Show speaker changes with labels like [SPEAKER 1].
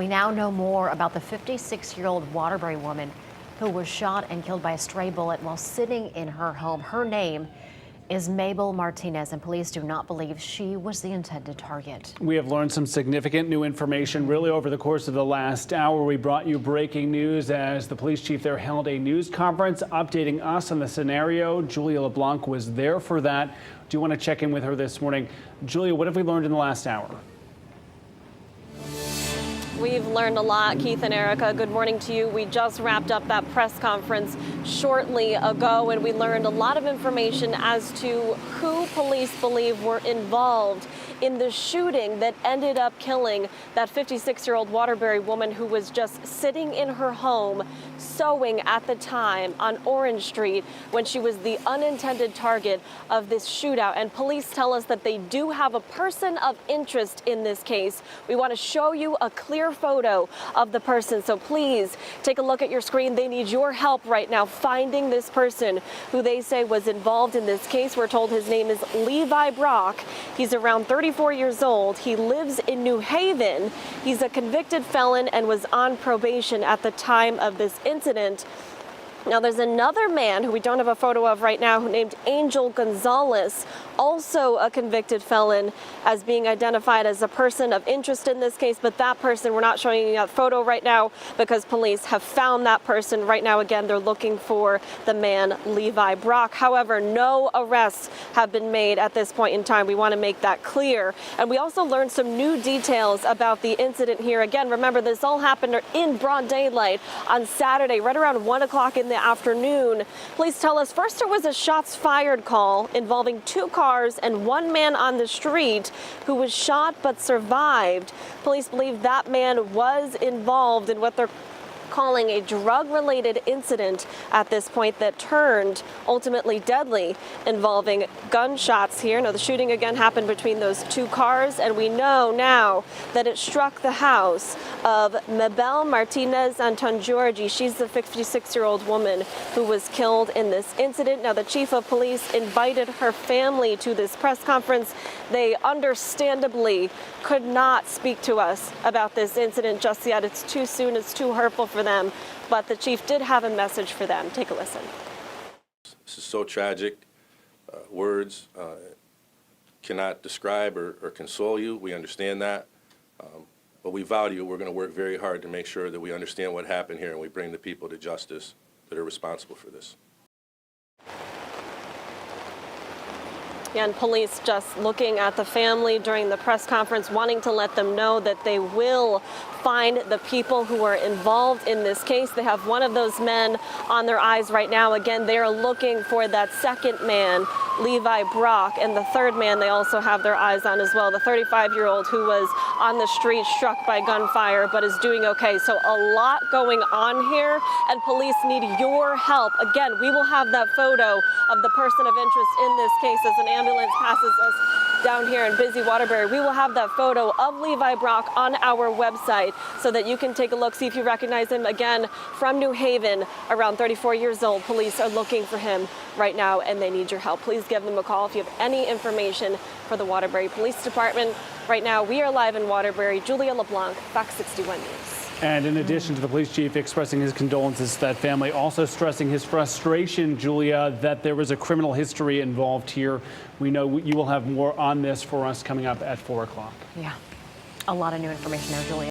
[SPEAKER 1] We now know more about the 56-year-old Waterbury woman who was shot and killed by a stray bullet while sitting in her home. Her name is Mabel Martinez, and police do not believe she was the intended target.
[SPEAKER 2] We have learned some significant new information really over the course of the last hour. We brought you breaking news as the police chief there held a news conference updating us on the scenario. Julia LeBlanc was there for that. Do you want to check in with her this morning? Julia, what have we learned in the last hour?
[SPEAKER 3] We've learned a lot, Keith and Erica. Good morning to you. We just wrapped up that press conference shortly ago, and we learned a lot of information as to who police believe were involved in the shooting that ended up killing that 56-year-old Waterbury woman who was just sitting in her home sewing at the time on Orange Street when she was the unintended target of this shootout. And police tell us that they do have a person of interest in this case. We want to show you a clear photo of the person, so please take a look at your screen. They need your help right now finding this person who they say was involved in this case. We're told his name is Levi Brock. He's around 34 years old. He lives in New Haven. He's a convicted felon and was on probation at the time of this incident. Now, there's another man who we don't have a photo of right now named Angel Gonzalez, also a convicted felon, as being identified as a person of interest in this case. But that person, we're not showing you that photo right now because police have found that person. Right now, again, they're looking for the man, Levi Brock. However, no arrests have been made at this point in time. We want to make that clear. And we also learned some new details about the incident here. Again, remember, this all happened in broad daylight on Saturday, right around 1 o'clock in the afternoon. Police tell us first it was a shots fired call involving 2 cars and 1 man on the street who was shot but survived. Police believe that man was involved in what they're calling a drug-related incident at this point that turned ultimately deadly, involving gunshots here. Now, the shooting again happened between those 2 cars, and we know now that it struck the house of Mabel Martinez Antongiorgi. She's the 56-year-old woman who was killed in this incident. Now, the chief of police invited her family to this press conference. They understandably could not speak to us about this incident just yet. It's too soon. It's too hurtful for them, but the chief did have a message for them. Take a listen.
[SPEAKER 4] This is so tragic. Words cannot describe or console you. We understand that, but we value. We're going to work very hard to make sure that we understand what happened here and we bring the people to justice that are responsible for this.
[SPEAKER 3] And police just looking at the family during the press conference, wanting to let them know that they will find the people who are involved in this case. They have one of those men on their eyes right now. Again, they are looking for that second man, Levi Brock, and the third man they also have their eyes on as well, the 35-year-old who was on the street struck by gunfire but is doing okay. So a lot going on here, and police need your help. Again, we will have that photo of the person of interest in this case as an ambulance passes us down here in busy Waterbury. We will have that photo of Levi Brock on our website so that you can take a look, see if you recognize him. Again, from New Haven, around 34 years old. Police are looking for him right now, and they need your help. Please give them a call if you have any information for the Waterbury Police Department. Right now, we are live in Waterbury. Julia LeBlanc, Fox 61 News.
[SPEAKER 2] And in addition to the police chief expressing his condolences to that family, also stressing his frustration, Julia, that there was a criminal history involved here. We know you will have more on this for us coming up at 4 o'clock.
[SPEAKER 1] Yeah, a lot of new information there, Julia.